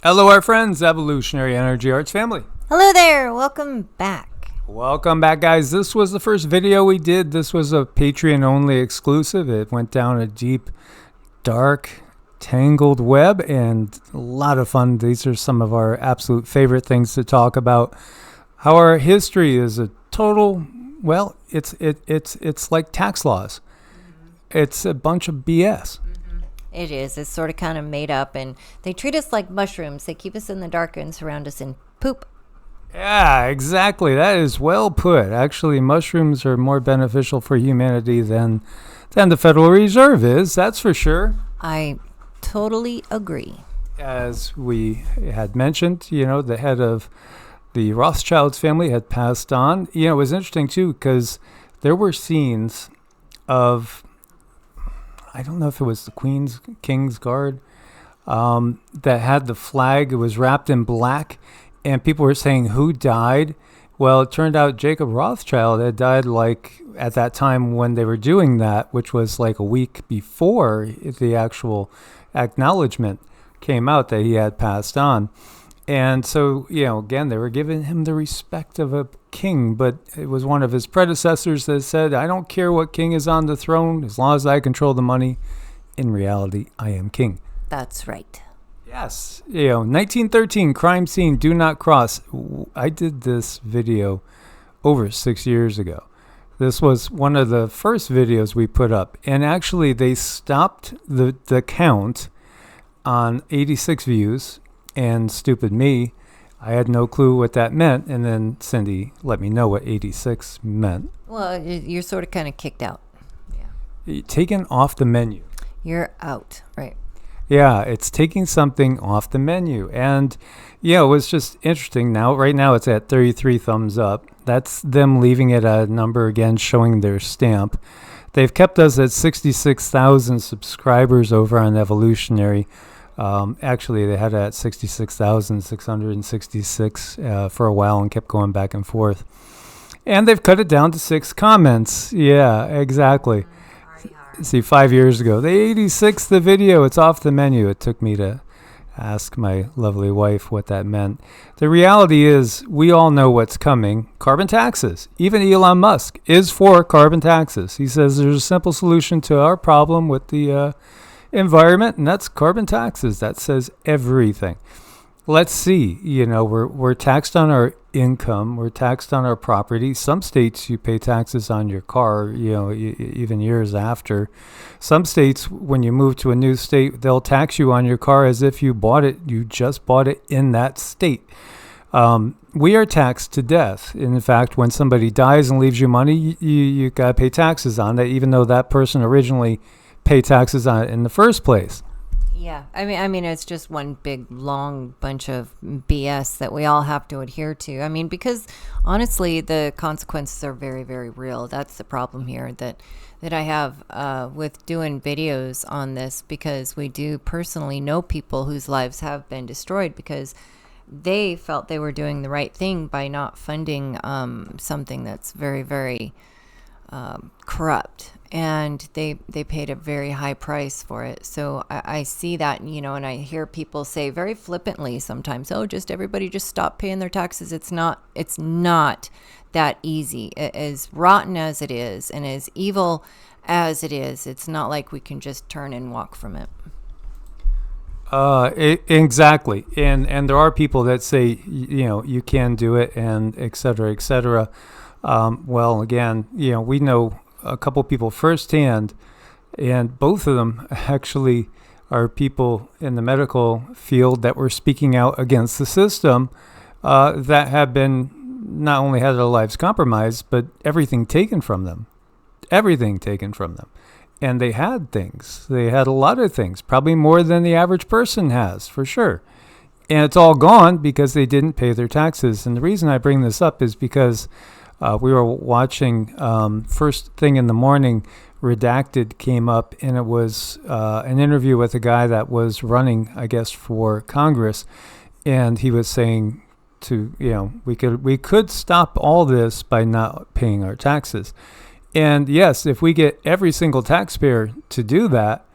Hello, our friends, Evolutionary Energy Arts family. Hello there. Welcome back. Welcome back, guys. This was the first video we did. This was a Patreon-only exclusive. It went down a deep, dark, tangled web, and a lot of fun. These are some of our absolute favorite things to talk about. How our history is a total, well, it's like tax laws. It's a bunch of BS. It is. It's sort of kind of made up, and they treat us like mushrooms. They keep us in the dark and surround us in poop. Yeah, exactly. That is well put. Actually, mushrooms are more beneficial for humanity than the Federal Reserve is. That's for sure. I totally agree. As we had mentioned, the head of the Rothschilds family had passed on. It was interesting, too, because there were scenes of, I don't know if it was the King's Guard, that had the flag. It was wrapped in black, and people were saying, who died? Well, it turned out Jacob Rothschild had died at that time when they were doing that, which was like a week before the actual acknowledgement came out that he had passed on. And so, again, they were giving him the respect of a king, but it was one of his predecessors that said, I don't care what king is on the throne, as long as I control the money. In reality, I am king. That's right. Yes. 1913, crime scene, do not cross. I did this video over 6 years ago. This was one of the first videos we put up. And actually, they stopped the count on 86 views. And stupid me, I had no clue what that meant. And then Cindy let me know what 86 meant. Well, you're sort of kind of kicked out. Yeah. Taken off the menu. You're out, right? Yeah, it's taking something off the menu. And, it was just interesting. Right now, it's at 33 thumbs up. That's them leaving it at a number again, showing their stamp. They've kept us at 66,000 subscribers over on Evolutionary. Actually, they had it at 66,666 for a while and kept going back and forth. And they've cut it down to 6 comments. Yeah, exactly. See, 5 years ago, they 86 the video. It's off the menu. It took me to ask my lovely wife what that meant. The reality is we all know what's coming. Carbon taxes. Even Elon Musk is for carbon taxes. He says there's a simple solution to our problem with the environment, and that's carbon taxes. That says everything. Let's see. We're taxed on our income. We're taxed on our property. Some states you pay taxes on your car, even years after. Some states, when you move to a new state, they'll tax you on your car as if you just bought it in that state. We are taxed to death. In fact, when somebody dies and leaves you money, you got to pay taxes on that, even though that person originally paid taxes on it in the first place. Yeah, I mean, it's just one big, long bunch of BS that we all have to adhere to. I mean, because honestly, the consequences are very, very real. That's the problem here that I have with doing videos on this, because we do personally know people whose lives have been destroyed because they felt they were doing the right thing by not funding something that's very, very corrupt. And they paid a very high price for it. So I see that, and I hear people say very flippantly sometimes, everybody just stop paying their taxes. It's not that easy. As rotten as it is and as evil as it is, it's not like we can just turn and walk from it. Exactly. And there are people that say, you can do it, and et cetera, et cetera. Well, again, we know a couple people firsthand, and both of them actually are people in the medical field that were speaking out against the system, that have been not only had their lives compromised, but everything taken from them. And they had things. They had a lot of things, probably more than the average person has, for sure. And it's all gone because they didn't pay their taxes. And the reason I bring this up is because we were watching first thing in the morning, Redacted came up, and it was an interview with a guy that was running, I guess, for Congress. And he was saying we could stop all this by not paying our taxes. And yes, if we get every single taxpayer to do that,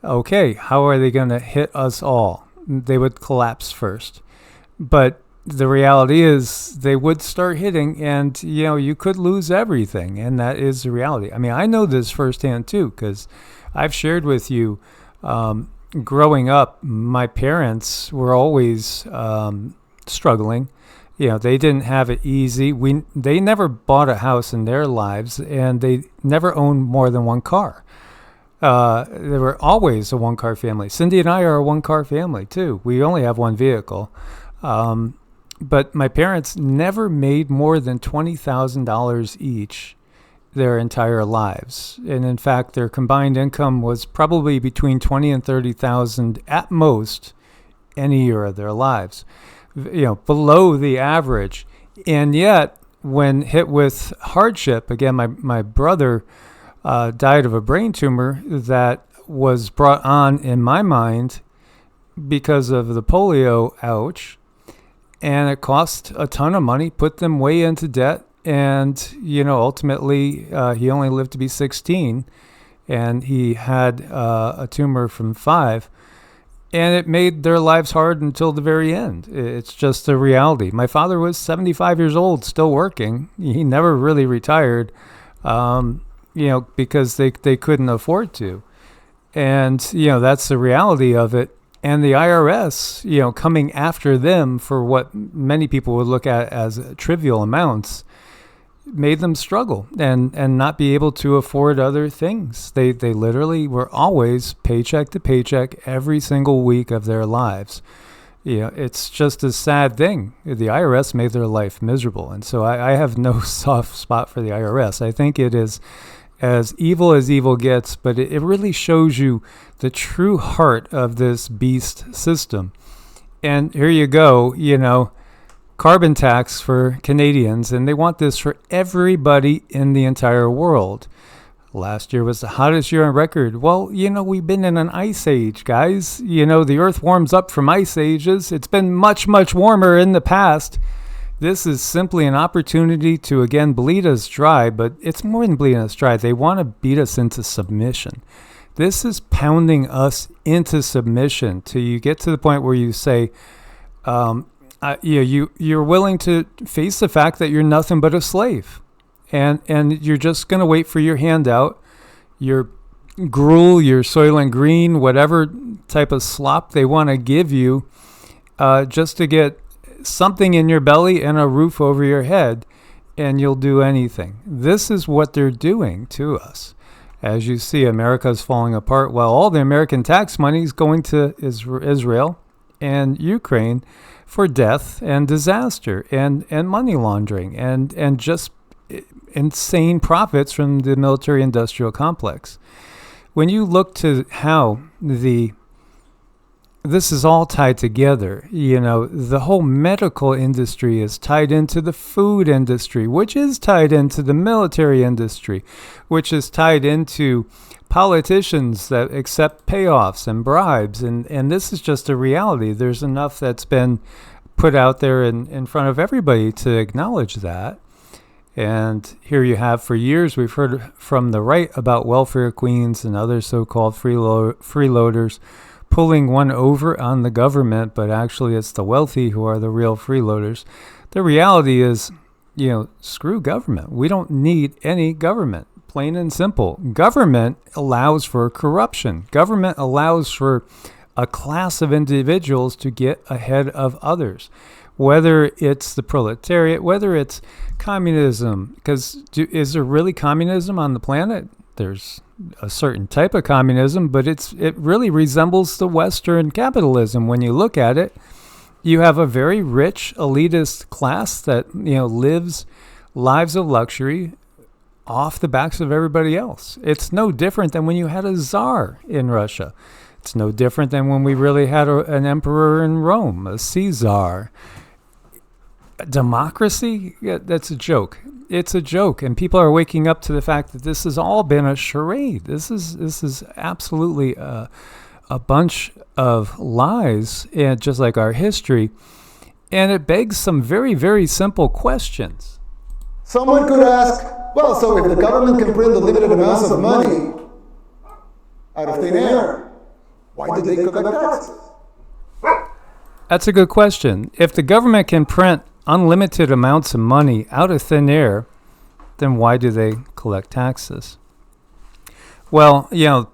okay, how are they going to hit us all? they would collapse first. But the reality is they would start hitting, and you could lose everything, and that is the reality. I mean, I know this firsthand too, because I've shared with you, growing up, my parents were always struggling. They didn't have it easy. They never bought a house in their lives, and they never owned more than one car. They were always a one-car family. Cindy and I are a one-car family too. We only have one vehicle. But my parents never made more than $20,000 each their entire lives. And in fact, their combined income was probably between $20,000 and $30,000 at most any year of their lives, below the average. And yet, when hit with hardship, again, my brother died of a brain tumor that was brought on, in my mind, because of the polio, ouch. And it cost a ton of money, put them way into debt. And, ultimately, he only lived to be 16. And he had a tumor from 5. And it made their lives hard until the very end. It's just a reality. My father was 75 years old, still working. He never really retired, because they couldn't afford to. And, that's the reality of it. And the IRS, coming after them for what many people would look at as trivial amounts, made them struggle and not be able to afford other things. They literally were always paycheck to paycheck every single week of their lives. It's just a sad thing. The IRS made their life miserable. And so I have no soft spot for the IRS. I think it is as evil gets, but it really shows you the true heart of this beast system. And here you go, carbon tax for Canadians, and they want this for everybody in the entire world. Last year was the hottest year on record. Well, we've been in an ice age, guys. The earth warms up from ice ages. It's been much, much warmer in the past. This is simply an opportunity to, again, bleed us dry, but it's more than bleeding us dry. They want to beat us into submission. This is pounding us into submission till you get to the point where you say, you're willing to face the fact that you're nothing but a slave. And you're just going to wait for your handout, your gruel, your Soylent Green, whatever type of slop they want to give you, just to get something in your belly and a roof over your head, and you'll do anything. This is what they're doing to us. As you see, America's falling apart. Well, all the American tax money is going to Israel and Ukraine for death and disaster and money laundering and just insane profits from the military-industrial complex. When you look to how this is all tied together, the whole medical industry is tied into the food industry, which is tied into the military industry, which is tied into politicians that accept payoffs and bribes. And this is just a reality. There's enough that's been put out there in front of everybody to acknowledge that. And here you have, for years, we've heard from the right about welfare queens and other so-called freeloaders pulling one over on the government, but actually it's the wealthy who are the real freeloaders. The reality is, screw government. We don't need any government, plain and simple. Government allows for corruption. Government allows for a class of individuals to get ahead of others, whether it's the proletariat, whether it's communism, because is there really communism on the planet? There's a certain type of communism, but it really resembles the Western capitalism. When you look at it, you have a very rich elitist class that lives lives of luxury off the backs of everybody else. It's no different than when you had a czar in Russia. It's no different than when we really had an emperor in Rome, a Caesar. Democracy? Yeah, that's a joke. It's a joke, and people are waking up to the fact that this has all been a charade. This is absolutely a bunch of lies, and just like our history, and it begs some very, very simple questions. Someone could ask, well, so if the government can print unlimited amounts of money out of thin air, why do they collect taxes? That's a good question. If the government can print unlimited amounts of money out of thin air, then why do they collect taxes? Well,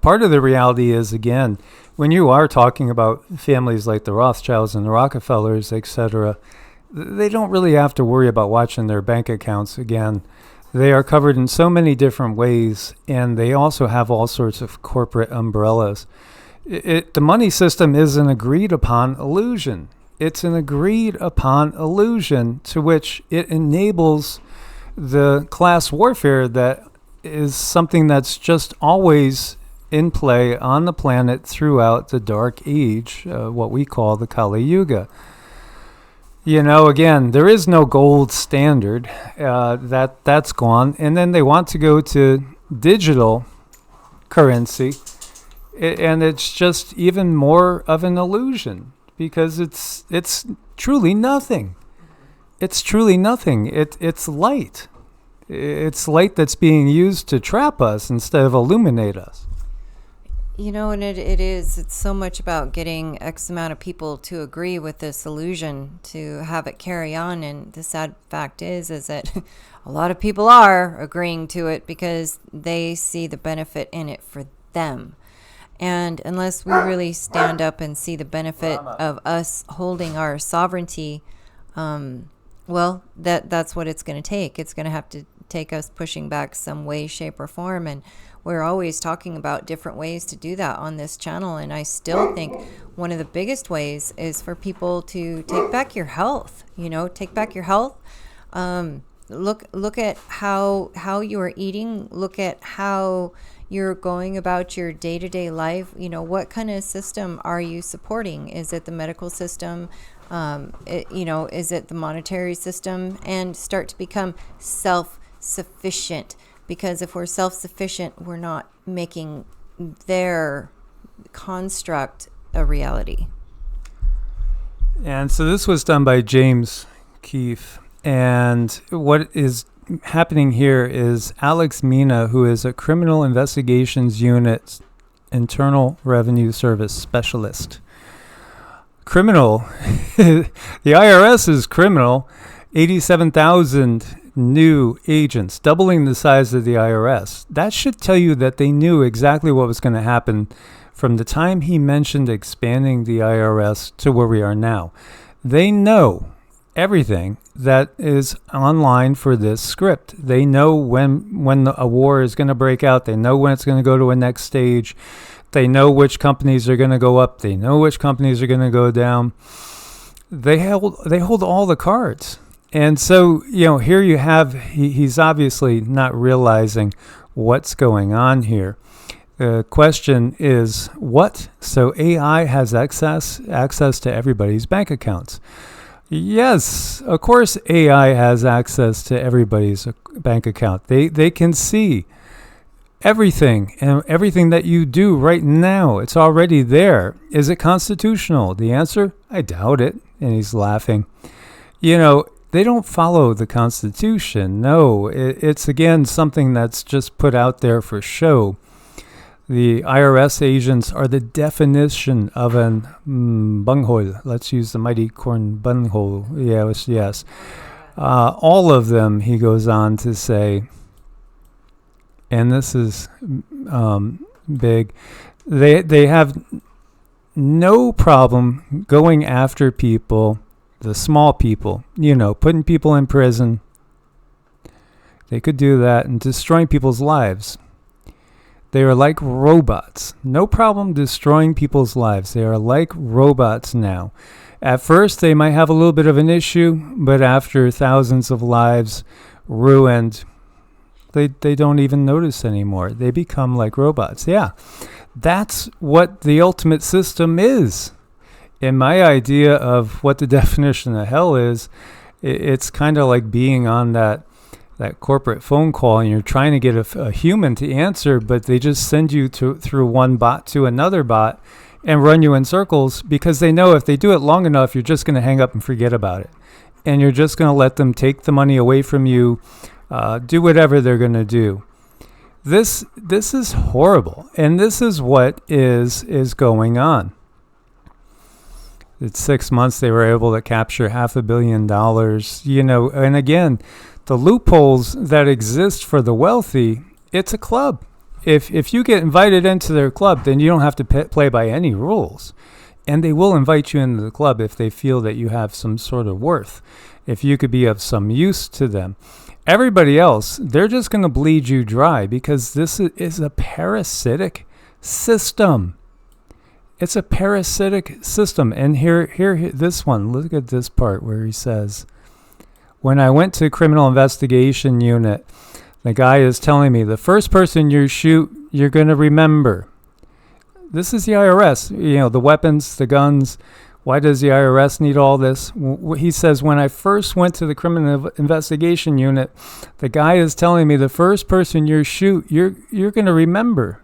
part of the reality is, again, when you are talking about families like the Rothschilds and the Rockefellers, etc., they don't really have to worry about watching their bank accounts. Again, they are covered in so many different ways, and they also have all sorts of corporate umbrellas. The money system is an agreed upon illusion. It's an agreed upon illusion to which it enables the class warfare that is something that's just always in play on the planet throughout the Dark Age, what we call the Kali Yuga. Again, there is no gold standard. That's gone. And then they want to go to digital currency. And it's just even more of an illusion because it's truly nothing. It's truly nothing. It's light. It's light that's being used to trap us instead of illuminate us. And it's so much about getting X amount of people to agree with this illusion, to have it carry on. And the sad fact is that a lot of people are agreeing to it because they see the benefit in it for them. And unless we really stand up and see the benefit of us holding our sovereignty, well, that's what it's going to take. It's going to have to take us pushing back some way, shape, or form. And we're always talking about different ways to do that on this channel. And I still think one of the biggest ways is for people to take back your health. Take back your health. Look at how you are eating. Look at how you're going about your day-to-day life. What kind of system are you supporting? Is it the medical system? Is it the monetary system? And start to become self-sufficient. Because if we're self-sufficient, we're not making their construct a reality. And so this was done by James Keefe. And what is happening here is Alex Mina, who is a Criminal Investigations Unit Internal Revenue Service Specialist. Criminal. The IRS is criminal. 87,000 new agents, doubling the size of the IRS. That should tell you that they knew exactly what was going to happen from the time he mentioned expanding the IRS to where we are now. They know everything that is online for this script. They know when a war is going to break out. They know when it's going to go to a next stage. They know which companies are going to go up. They know which companies are going to go down. They hold all the cards. And so, here you have, he's obviously not realizing what's going on here. The question is, what? So AI has access to everybody's bank accounts. Yes, of course AI has access to everybody's bank account. They can see everything and everything that you do right now. It's already there. Is it constitutional? The answer, I doubt it. And he's laughing. They don't follow the Constitution. No, it's again something that's just put out there for show. The IRS agents are the definition of an bunghole. Let's use the mighty corn bunghole. Yes. All of them, he goes on to say, and this is big, they have no problem going after people, the small people, putting people in prison. They could do that and destroying people's lives. They are like robots. No problem destroying people's lives. They are like robots now. At first, they might have a little bit of an issue, but after thousands of lives ruined, they don't even notice anymore. They become like robots. Yeah, that's what the ultimate system is. In my idea of what the definition of hell is, it's kind of like being on that corporate phone call and you're trying to get a human to answer, but they just send you through one bot to another bot and run you in circles because they know if they do it long enough, you're just going to hang up and forget about it. And you're just going to let them take the money away from you, do whatever they're going to do. This is horrible. And this is what is going on. In 6 months, they were able to capture $500 million. And again, the loopholes that exist for the wealthy, it's a club. If you get invited into their club, then you don't have to play by any rules. And they will invite you into the club if they feel that you have some sort of worth, if you could be of some use to them. Everybody else, they're just going to bleed you dry because this is a parasitic system. It's a parasitic system. And here, this one, look at this part where he says, when I went to criminal investigation unit, the guy is telling me the first person you shoot, you're going to remember. This is the IRS, the weapons, the guns. Why does the IRS need all this? He says, when I first went to the criminal investigation unit, the guy is telling me the first person you shoot, you're going to remember.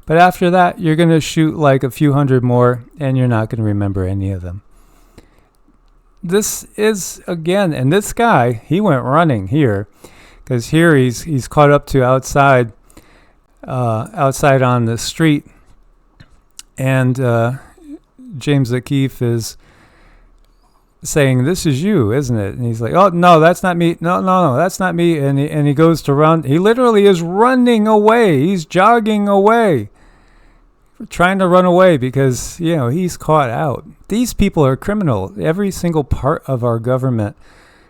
But after that, you're going to shoot like a few hundred more, and you're not going to remember any of them. This is, again, and this guy, he went running here, because here he's caught up to outside on the street, and James O'Keefe is saying, "This is you, isn't it?" And he's like, "Oh no, that's not me. No, that's not me." And he goes to run. He literally is running away. He's jogging away, trying to run away because he's caught out. These people are criminal. Every single part of our government,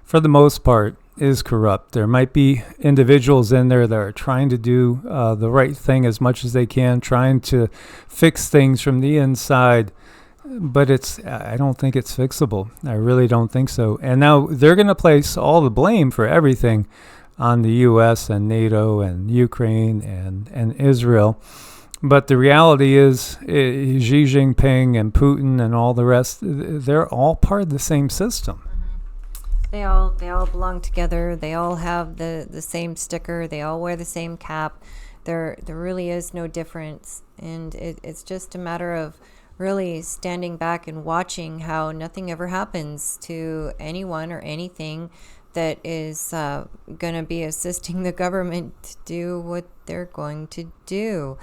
for the most part, is corrupt. There might be individuals in there that are trying to do the right thing as much as they can, trying to fix things from the inside, but I don't think it's fixable. I really don't think so. And now they're going to place all the blame for everything on the U.S. and NATO and Ukraine and Israel. But the reality is Xi Jinping and Putin and all the rest, they're all part of the same system. They all belong together. They all have the same sticker. They all wear the same cap. There really is no difference. And it's just a matter of really standing back and watching how nothing ever happens to anyone or anything that is going to be assisting the government to do what they're going to do.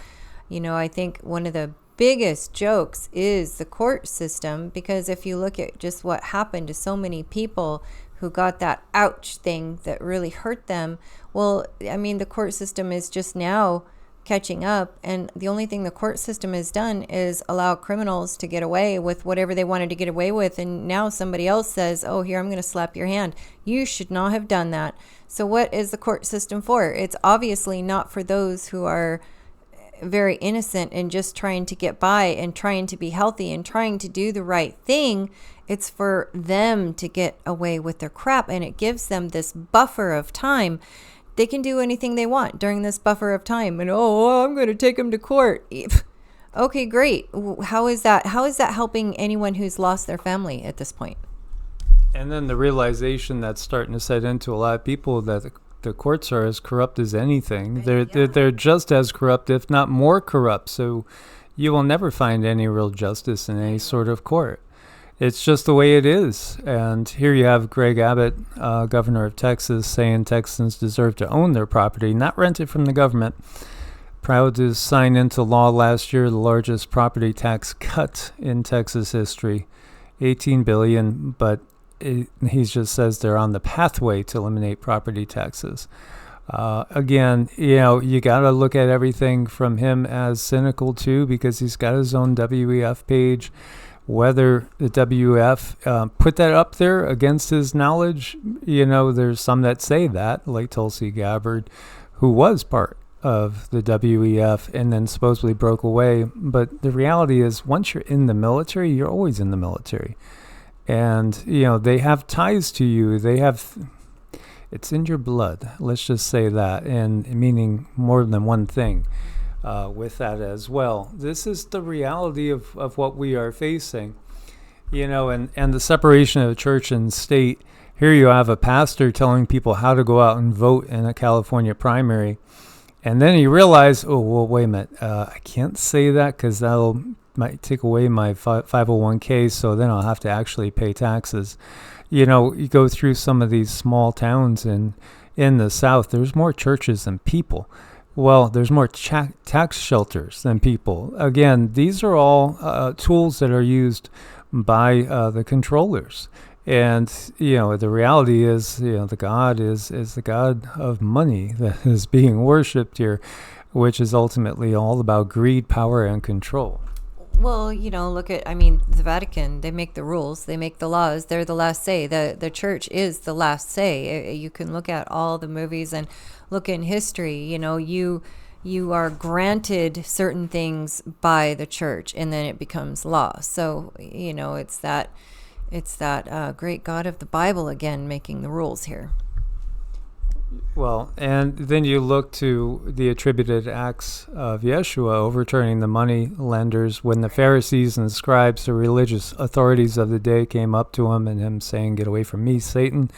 I think one of the biggest jokes is the court system, because if you look at just what happened to so many people who got that ouch thing that really hurt them, well, the court system is just now catching up, and the only thing the court system has done is allow criminals to get away with whatever they wanted to get away with, and now somebody else says, oh, here, I'm going to slap your hand. You should not have done that. So what is the court system for? It's obviously not for those who are very innocent and just trying to get by and trying to be healthy and trying to do the right thing. It's for them to get away with their crap, and it gives them this buffer of time. They can do anything they want during this buffer of time, and I'm going to take them to court. Okay, great. How is that helping anyone who's lost their family at this point? And then the realization that's starting to set into a lot of people that the courts are as corrupt as anything. They're just as corrupt, if not more corrupt. So you will never find any real justice in any sort of court. It's just the way it is. And here you have Greg Abbott, governor of Texas, saying Texans deserve to own their property, not rent it from the government. Proud to sign into law last year the largest property tax cut in Texas history, $18 billion, but he just says they're on the pathway to eliminate property taxes. Again, you got to look at everything from him as cynical too, because he's got his own WEF page. Whether the WEF put that up there against his knowledge, there's some that say that, like Tulsi Gabbard, who was part of the WEF and then supposedly broke away. But the reality is, once you're in the military, you're always in the military. And, they have ties to you. It's in your blood. Let's just say that, and meaning more than one thing with that as well. This is the reality of what we are facing, and the separation of church and state. Here you have a pastor telling people how to go out and vote in a California primary. And then you realize, oh, well, wait a minute. I can't say that because might take away my 501k, so then I'll have to actually pay taxes. You go through some of these small towns in the South, there's more churches than people. Well, there's more tax shelters than people. Again, these are all tools that are used by the controllers. And, the reality is, the God is the God of money that is being worshipped here, which is ultimately all about greed, power, and control. Well, look at, the Vatican, they make the rules, they make the laws, they're the last say. The church is the last say. You can look at all the movies and look in history, you are granted certain things by the church, and then it becomes law. So, it's that great God of the Bible again making the rules here. Well, and then you look to the attributed acts of Yeshua overturning the money lenders when the Pharisees and scribes, the religious authorities of the day, came up to him and him saying, "Get away from me, Satan."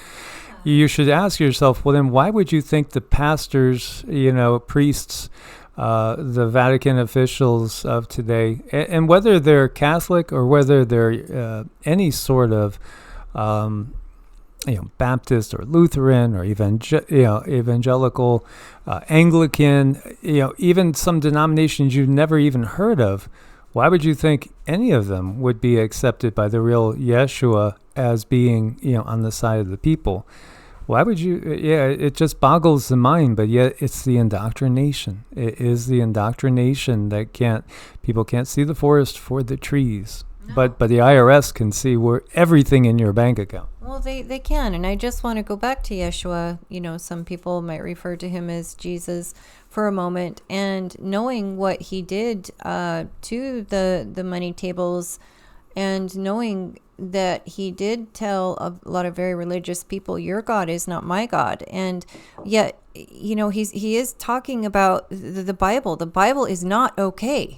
You should ask yourself, well, then why would you think the pastors, priests, the Vatican officials of today, and whether they're Catholic or whether they're any sort of Baptist or Lutheran or evangelical, Anglican, even some denominations you've never even heard of, why would you think any of them would be accepted by the real Yeshua as being, on the side of the people? Why would you? It just boggles the mind, but yet it's the indoctrination. It is the indoctrination that people can't see the forest for the trees. No. But the IRS can see everything in your bank account. Well, they can. And I just want to go back to Yeshua. Some people might refer to him as Jesus for a moment. And knowing what he did to the money tables, and knowing that he did tell a lot of very religious people, your God is not my God. And yet, he is talking about the Bible. The Bible is not okay.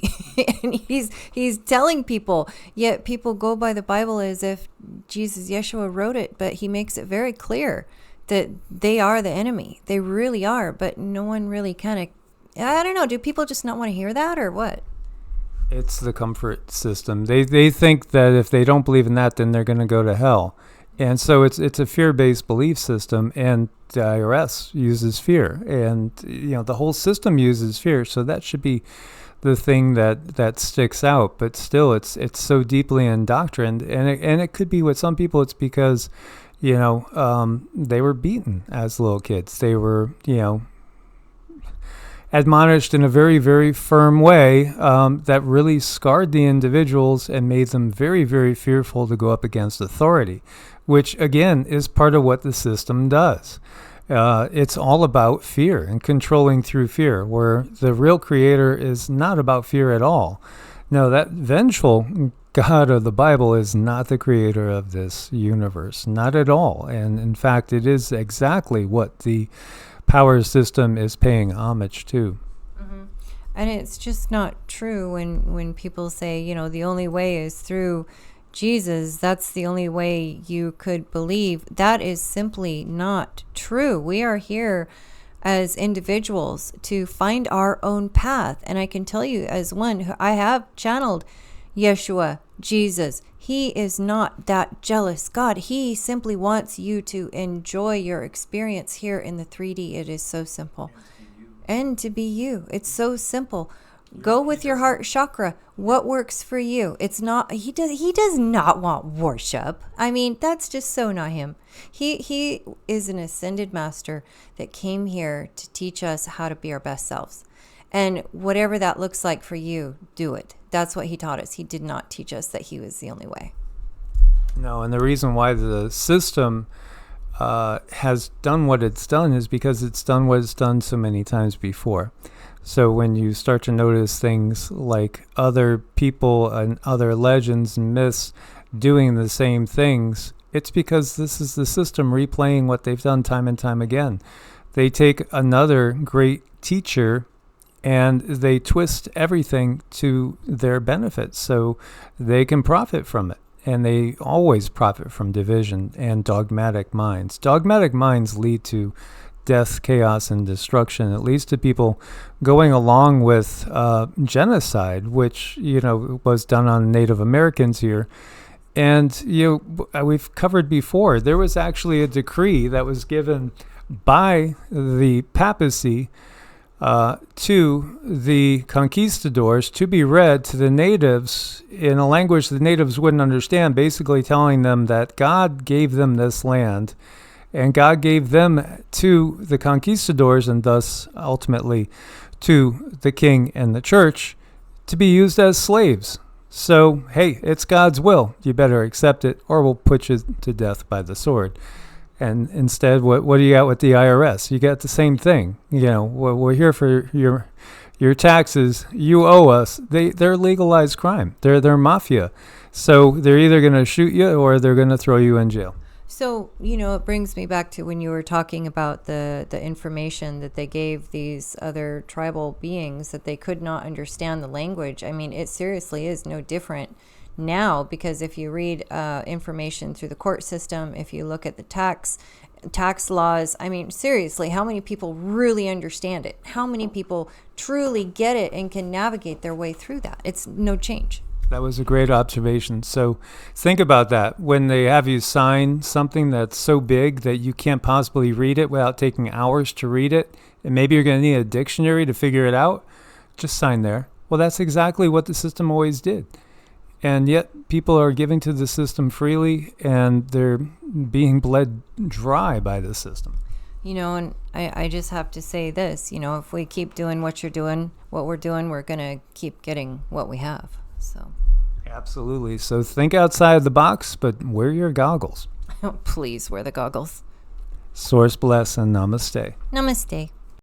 And he's telling people, yet people go by the Bible as if Jesus, Yeshua wrote it, but he makes it very clear that they are the enemy. They really are, but no one really I don't know, do people just not want to hear that or what? It's the comfort system. They think that if they don't believe in that, then they're going to go to hell. And so it's a fear-based belief system, and the IRS uses fear. And, the whole system uses fear. So that should be the thing that sticks out. But still, it's so deeply indoctrined. And it could be with some people, it's because, they were beaten as little kids. They were, admonished in a very, very firm way that really scarred the individuals and made them very, very fearful to go up against authority, which, again, is part of what the system does. It's all about fear and controlling through fear, where the real creator is not about fear at all. No, that vengeful God of the Bible is not the creator of this universe, not at all. And in fact, it is exactly what the power system is paying homage to. Mm-hmm. And it's just not true when people say, the only way is through Jesus. That's the only way you could believe. That is simply not true. We are here as individuals to find our own path. And I can tell you, as one who I have channeled Yeshua, Jesus, he is not that jealous God. He simply wants you to enjoy your experience here in the 3D. It is so simple. And to be you. It's so simple. Go with your heart chakra. What works for you? It's not, he does not want worship. That's just so not him. He is an ascended master that came here to teach us how to be our best selves. And whatever that looks like for you, do it. That's what he taught us. He did not teach us that he was the only way. No, and the reason why the system has done what it's done is because it's done what it's done so many times before. So when you start to notice things like other people and other legends and myths doing the same things, it's because this is the system replaying what they've done time and time again. They take another great teacher and they twist everything to their benefit so they can profit from it. And they always profit from division and dogmatic minds. Dogmatic minds lead to death, chaos, and destruction. It leads to people going along with genocide, which, was done on Native Americans here. And, we've covered before, there was actually a decree that was given by the papacy to the conquistadors to be read to the natives in a language the natives wouldn't understand, basically telling them that God gave them this land and God gave them to the conquistadors and thus ultimately to the king and the church to be used as slaves. So, hey, it's God's will. You better accept it or we'll put you to death by the sword. And instead, what do you got with the IRS? You got the same thing. We're here for your taxes. You owe us. They're legalized crime. They're mafia. So they're either going to shoot you or they're going to throw you in jail. So, it brings me back to when you were talking about the information that they gave these other tribal beings that they could not understand the language. I mean, it seriously is no different now, because if you read information through the court system, if you look at the tax laws, I mean, seriously, how many people really understand it? How many people truly get it and can navigate their way through that? It's no change. That was a great observation. So think about that. When they have you sign something that's so big that you can't possibly read it without taking hours to read it, and maybe you're going to need a dictionary to figure it out, just sign there. Well, that's exactly what the system always did. And yet people are giving to the system freely, and they're being bled dry by the system. And I just have to say this, if we keep doing what we're doing, we're going to keep getting what we have. So. Absolutely. So think outside the box, but wear your goggles. Please wear the goggles. Source bless and namaste. Namaste.